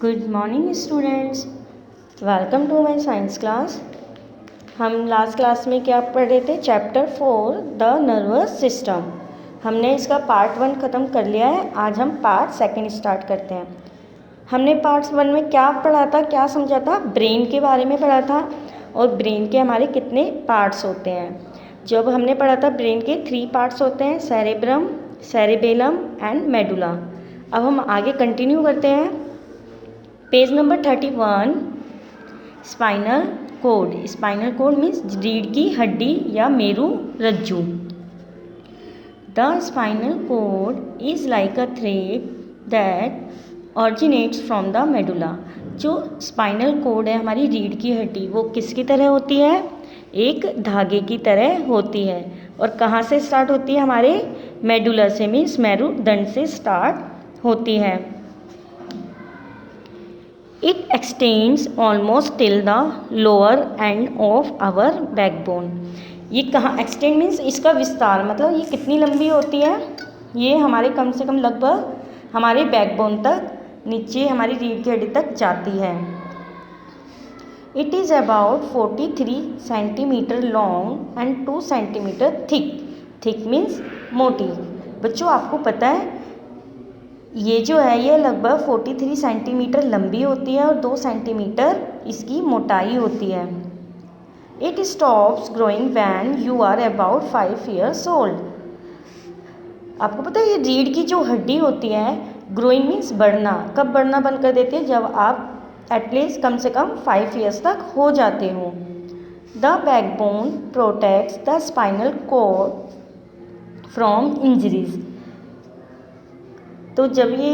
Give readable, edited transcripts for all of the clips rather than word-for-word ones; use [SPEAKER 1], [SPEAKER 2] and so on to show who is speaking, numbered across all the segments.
[SPEAKER 1] Good morning students, welcome to my science class. हम last class में क्या पढ़ रहे थे? Chapter 4 the nervous system. हमने इसका पार्ट 1 ख़त्म कर लिया है। आज हम पार्ट 2 स्टार्ट करते हैं। हमने पार्ट 1 में क्या पढ़ा था, क्या समझा था? ब्रेन के बारे में पढ़ा था और ब्रेन के हमारे कितने पार्ट्स होते हैं। जब हमने पढ़ा था ब्रेन के 3 पार्ट्स होते हैं, सेरेब्रम, सेरेबेलम एंड मेडुला। अब हम आगे कंटिन्यू करते हैं। Page number 31, spinal cord. Spinal cord means रीढ़ की हड्डी या मेरु रज्जु। The spinal cord is like a thread that originates from the medulla. जो स्पाइनल कोड है, हमारी रीढ़ की हड्डी, वो किसकी तरह होती है? एक धागे की तरह होती है। और कहाँ से स्टार्ट होती है? हमारे मेडुला से, मीन्स मेरुदंड से स्टार्ट होती है। It extends almost till the lower end of our backbone। ये कहाँ एक्सटेंड मीन्स इसका विस्तार, मतलब ये कितनी लंबी होती है? ये हमारे कम से कम लगभग हमारे बैकबोन तक, नीचे हमारी रीढ़ की हड्डी तक जाती है। It is about 43 centimetre long and 2 centimetre thick. Thick means मोटी। बच्चों आपको पता है ये जो है ये लगभग 43 सेंटीमीटर लंबी होती है और 2 सेंटीमीटर इसकी मोटाई होती है। It stops growing when you are about 5 years old. आपको पता है ये रीढ़ की जो हड्डी होती है, ग्रोइंग मीन्स बढ़ना, कब बढ़ना बंद कर देती है? जब आप एटलीस्ट कम से कम 5 years तक हो जाते हो। The backbone protects the spinal cord from injuries. तो जब ये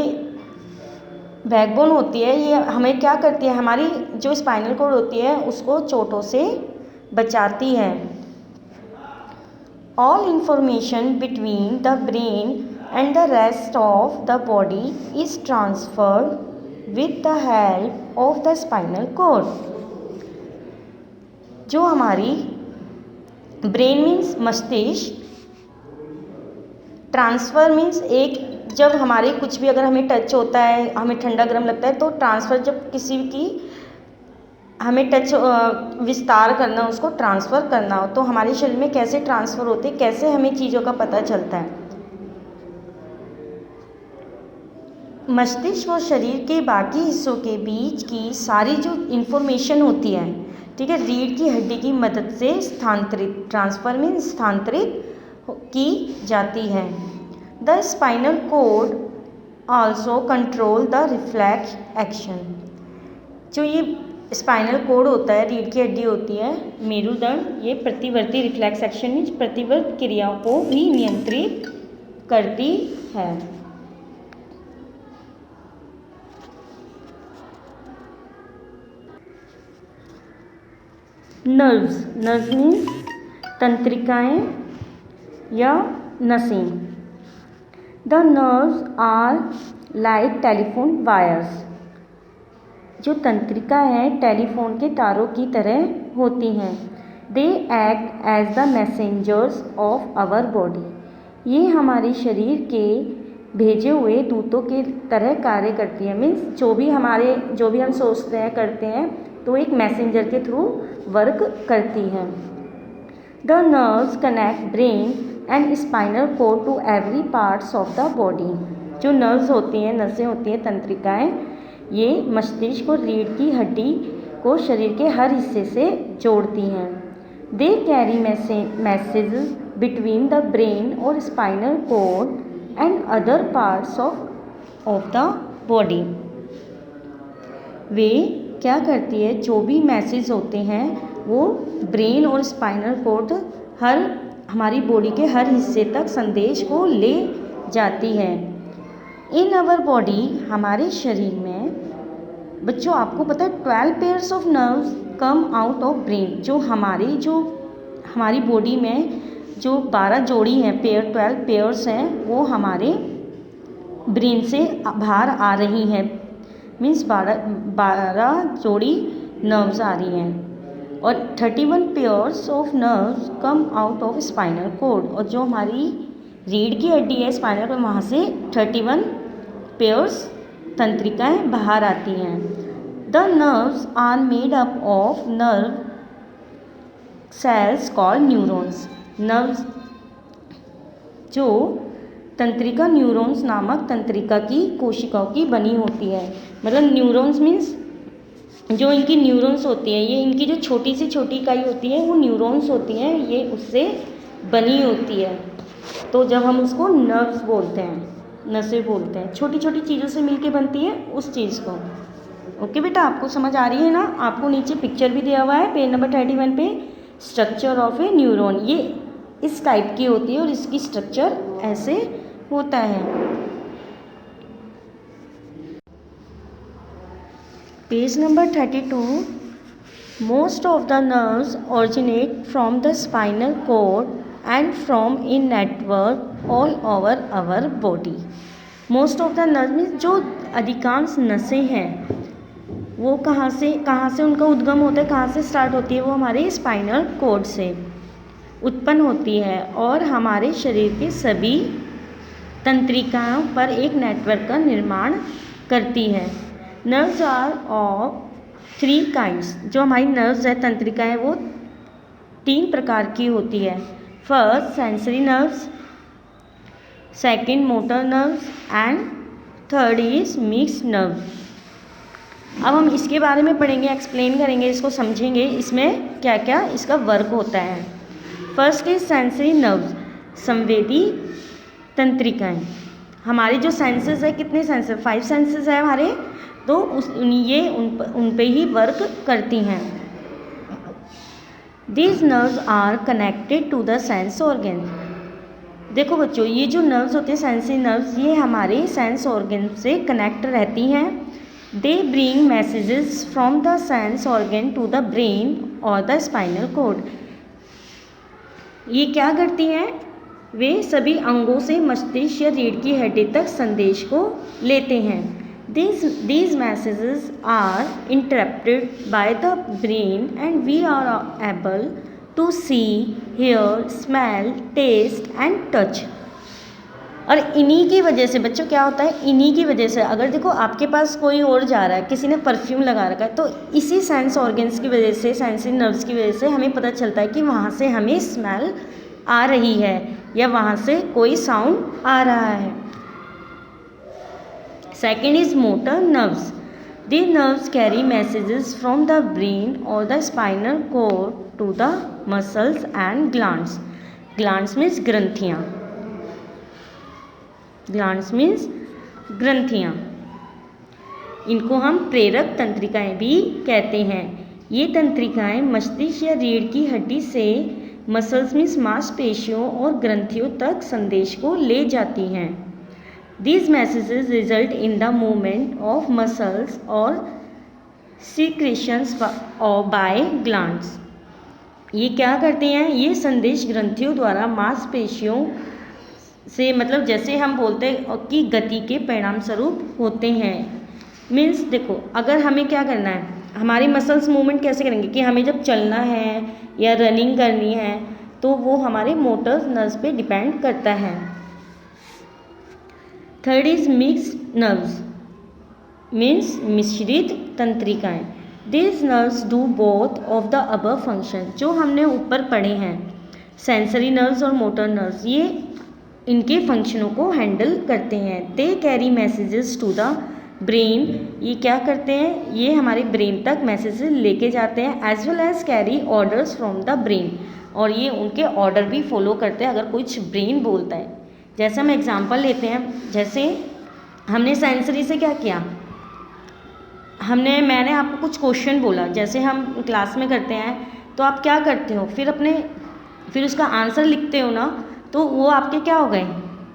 [SPEAKER 1] बैकबोन होती है, ये हमें क्या करती है? हमारी जो स्पाइनल कॉर्ड होती है उसको चोटों से बचाती है। All information between the brain and the rest of the body is transferred with the help of the spinal cord. जो हमारी ब्रेन मीन्स मस्तिष्क, ट्रांसफ़र मीन्स एक, जब हमारे कुछ भी अगर हमें टच होता है, हमें ठंडा गर्म लगता है, तो ट्रांसफ़र, जब किसी की हमें टच विस्तार करना, उसको ट्रांसफ़र करना हो, तो हमारे शरीर में कैसे ट्रांसफ़र होते हैं, कैसे हमें चीज़ों का पता चलता है? मस्तिष्क और शरीर के बाकी हिस्सों के बीच की सारी जो इन्फॉर्मेशन होती है, ठीक है, रीढ़ की हड्डी की मदद से स्थानांतरित, ट्रांसफ़र में स्थानांतरित की जाती है। The spinal cord also control the reflex action. जो ये स्पाइनल कोड होता है, रीढ़ की हड्डी होती है, मेरुदंड, ये प्रतिवर्ती रिफ्लेक्स एक्शन मीन्स प्रतिवर्त क्रियाओं को भी नियंत्रित करती है। नर्व्स, नर्व्स मीन्स तंत्रिकाएं या नसें। The nerves are like telephone wires. जो तंत्रिका है टेलीफोन के तारों की तरह होती हैं। They act as the messengers of our body. ये हमारे शरीर के भेजे हुए दूतों के तरह कार्य करती है। मीन्स जो भी हम सोचते हैं, करते हैं, तो एक मैसेंजर के थ्रू वर्क करती हैं। The nerves connect brain and spinal cord to every parts of the body. जो नर्व्स होती हैं, नसें होती हैं, तंत्रिकाएं, ये मस्तिष्क और रीढ़ की हड्डी को शरीर के हर हिस्से से जोड़ती हैं। They carry message between the brain और spinal cord and other parts of the body. वे क्या करती है? जो भी मैसेज होते हैं वो ब्रेन और स्पाइनल कोड हमारी बॉडी के हर हिस्से तक संदेश को ले जाती है। इन आवर बॉडी, हमारे शरीर में बच्चों आपको पता है 12 pairs of nerves come out of brain. जो हमारी बॉडी में जो 12 जोड़ी हैं, 12 पेयर्स हैं, वो हमारे ब्रेन से बाहर आ रही हैं। मीन्स 12 जोड़ी नर्व्स आ रही हैं। और 31 pairs of nerves come out of spinal cord. और जो हमारी रीढ़ की हड्डी है, स्पाइनल कोड, वहाँ से 31 पेयर्स तंत्रिकाएं बाहर आती हैं। The nerves are made up of nerve cells called neurons. Nerves जो तंत्रिका न्यूरॉन्स नामक तंत्रिका की कोशिकाओं की बनी होती है। मतलब न्यूरॉन्स मीन्स जो इनकी न्यूरॉन्स होती हैं, ये इनकी जो छोटी से छोटी इकाई होती है वो न्यूरॉन्स होती हैं, ये उससे बनी होती है। तो जब हम उसको नर्व्स बोलते हैं, नसें बोलते हैं, छोटी छोटी चीज़ों से मिलके बनती है उस चीज़ को। ओके बेटा, आपको समझ आ रही है ना? आपको नीचे पिक्चर भी दिया हुआ है पेज नंबर 31 पे। स्ट्रक्चर ऑफ ए न्यूरॉन, ये इस टाइप की होती है और इसकी स्ट्रक्चर ऐसे होता है। Page number 32, most of the nerves originate from the spinal cord and from a network all over our body. Most of the nerve means जो अधिकांश नसें हैं वो कहाँ से उनका उद्गम होता है, कहाँ से स्टार्ट होती है? वो हमारे स्पाइनल कॉर्ड से उत्पन्न होती है और हमारे शरीर के सभी तंत्रिकाओं पर एक नेटवर्क का निर्माण करती है। Nerves are of 3 kinds. जो हमारी नर्व्स है, तंत्रिकाएं, वो 3 प्रकार की होती है। First sensory nerves, second motor nerves and third is mixed nerves. अब हम इसके बारे में पढ़ेंगे, एक्सप्लेन करेंगे, इसको समझेंगे, इसमें क्या क्या इसका वर्क होता है। फर्स्ट इज सेंसरी नर्व्स, संवेदी तंत्रिकाएं। हमारे जो सेंसेस है, कितने सेंसेस? 5 सेंसेस है हमारे, तो ये उन पे ही वर्क करती हैं। These nerves are connected to the sense organ. देखो बच्चों, ये जो नर्व्स होते हैं, सेंसरी नर्व्स, ये हमारे सेंस ऑर्गन से कनेक्ट रहती हैं। They bring messages from the sense organ to the brain और द स्पाइनल कॉर्ड। ये क्या करती हैं? वे सभी अंगों से मस्तिष्क या रीढ़ की हड्डी तक संदेश को लेते हैं। These messages are interpreted by the brain and we are able to see, hear, smell, taste and touch। और इन्हीं की वजह से बच्चों क्या होता है, इन्हीं की वजह से, अगर देखो आपके पास कोई और जा रहा है, किसी ने परफ्यूम लगा रखा है, तो इसी सेंस ऑर्गन्स की वजह से, सेंसरी नर्व्स की वजह से हमें पता चलता है कि वहाँ से हमें स्मेल आ रही है या वहाँ से कोई साउंड आ रहा है। Second is motor nerves. The nerves carry messages from the brain और the spinal cord to the muscles and glands. Glands means ग्रंथियाँ, ग्लैंड्स मीन्स ग्रंथियाँ। इनको हम प्रेरक तंत्रिकाएं भी कहते हैं। ये तंत्रिकाएं मस्तिष्क या रीढ़ की हड्डी से मसल्स मीन्स मांसपेशियों और ग्रंथियों तक संदेश को ले जाती हैं। These messages result in the movement of muscles or secretions by glands। ये क्या करते हैं? ये संदेश ग्रंथियों द्वारा मांसपेशियों से, मतलब जैसे हम बोलते हैं कि गति के परिणाम स्वरूप होते हैं। मीन्स देखो, अगर हमें क्या करना है, हमारी मसल्स मूवमेंट कैसे करेंगे कि हमें जब चलना है या रनिंग करनी है, तो वो हमारे मोटर नर्व्स पे डिपेंड करता है। Third is mixed nerves, means मिश्रित तंत्रिकाएं। This nerves do both of the above function. जो हमने ऊपर पढ़े हैं, सेंसरी नर्व्स और मोटर नर्व्स, ये इनके फंक्शनों को हैंडल करते हैं। They carry messages to the brain. ये क्या करते हैं? ये हमारे ब्रेन तक मैसेजेस लेके जाते हैं। As well as carry orders from the brain, और ये उनके ऑर्डर भी फॉलो करते हैं अगर कुछ ब्रेन बोलता है। जैसे हम एग्जांपल लेते हैं, जैसे हमने सेंसरी से क्या किया, मैंने आपको कुछ क्वेश्चन बोला, जैसे हम क्लास में करते हैं, तो आप क्या करते हो, फिर उसका आंसर लिखते हो ना, तो वो आपके क्या हो गए,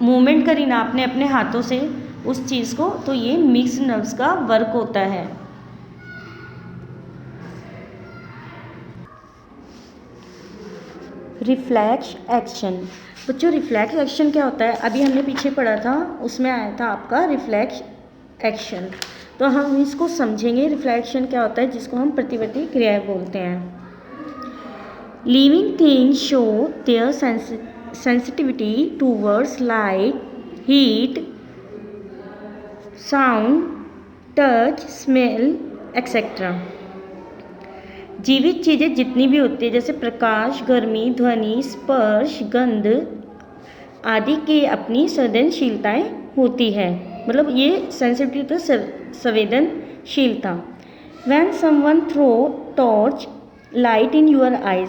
[SPEAKER 1] मूवमेंट करी ना आपने अपने हाथों से उस चीज़ को। तो ये मिक्स्ड नर्व्स का वर्क होता है। Reflex action. बच्चों, रिफ्लेक्स एक्शन क्या होता है? अभी हमने पीछे पढ़ा था, उसमें आया था आपका रिफ्लेक्स एक्शन। तो हम इसको समझेंगे, रिफ्लेक्स एक्शन क्या होता है, जिसको हम प्रतिवर्ती क्रिया बोलते हैं। Living things show their sensitivity towards light, heat, sound, touch, smell etcetera. जीवित चीज़ें जितनी भी होती है जैसे प्रकाश, गर्मी, ध्वनि, स्पर्श, गंध आदि की अपनी संवेदनशीलताएं होती है, मतलब ये सेंसिटिव तो संवेदनशीलता। When someone throw torch light in your eyes,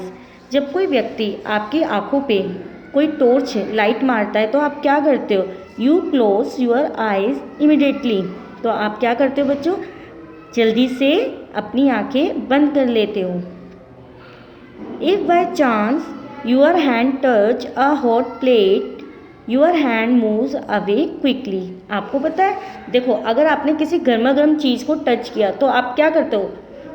[SPEAKER 1] जब कोई व्यक्ति आपकी आंखों पे कोई टॉर्च लाइट मारता है तो आप क्या करते हो? You close your eyes immediately, तो आप क्या करते हो बच्चों? जल्दी से अपनी आंखें बंद कर लेते हो। If by chance your hand touch a hot plate, your hand moves away quickly. आपको पता है, देखो अगर आपने किसी गर्मा गर्म चीज़ को टच किया तो आप क्या करते हो?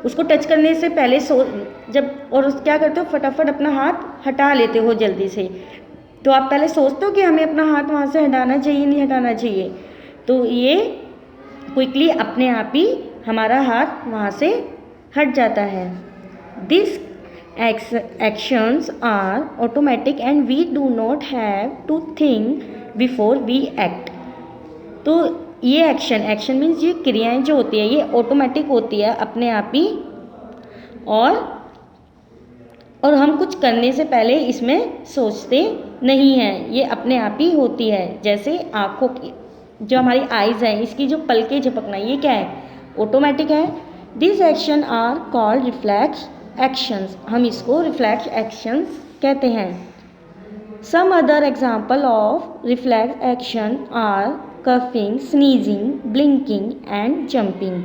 [SPEAKER 1] उसको टच करने से पहले क्या करते हो? फटाफट अपना हाथ हटा लेते हो जल्दी से। तो आप पहले सोचते हो कि हमें अपना हाथ वहाँ से हटाना चाहिए, नहीं हटाना चाहिए, तो ये क्विकली अपने आप ही हमारा हाथ वहाँ से हट जाता है। This actions are automatic and we do not have to think before we act। तो ये एक्शन मीन्स ये क्रियाएं जो होती है ये ऑटोमेटिक होती है अपने आप ही, और हम कुछ करने से पहले इसमें सोचते नहीं हैं, ये अपने आप ही होती है। जैसे आँखों की जो हमारी आइज़ हैं इसकी जो पलकें झपकना, ये क्या है? ऑटोमेटिक है। This action are called reflex actions, हम इसको रिफ्लेक्स एक्शंस कहते हैं। Some other example of reflex action are coughing, sneezing, blinking and jumping.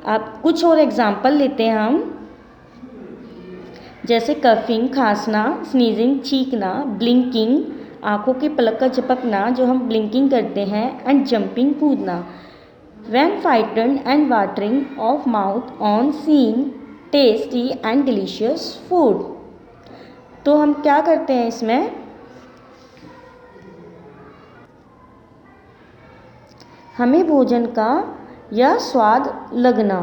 [SPEAKER 1] अब कुछ और एग्जाम्पल लेते हैं हम, जैसे कफिंग खांसना, स्नीजिंग चीखना, ब्लिंकिंग आँखों की पलक का झपकना जो हम ब्लिंकिंग करते हैं, एंड जंपिंग कूदना। When frightened and watering of mouth on seeing tasty and delicious food. तो हम क्या करते हैं इसमें? हमें भोजन का यह स्वाद लगना।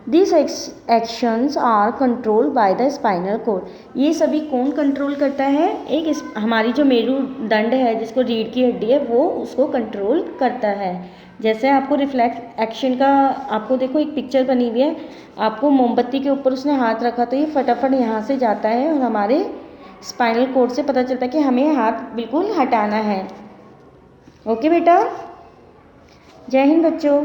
[SPEAKER 1] This actions are controlled by the spinal cord. ये सभी कौन कंट्रोल करता है? हमारी जो मेरुदंड है जिसको रीढ़ की हड्डी है वो उसको कंट्रोल करता है। जैसे आपको रिफ्लेक्स एक्शन का आपको देखो एक पिक्चर बनी हुई है, आपको मोमबत्ती के ऊपर उसने हाथ रखा तो ये फटाफट यहाँ से जाता है और हमारे स्पाइनल कॉर्ड से पता चलता है कि हमें हाथ बिल्कुल हटाना है। ओके बेटा, जय हिंद बच्चों।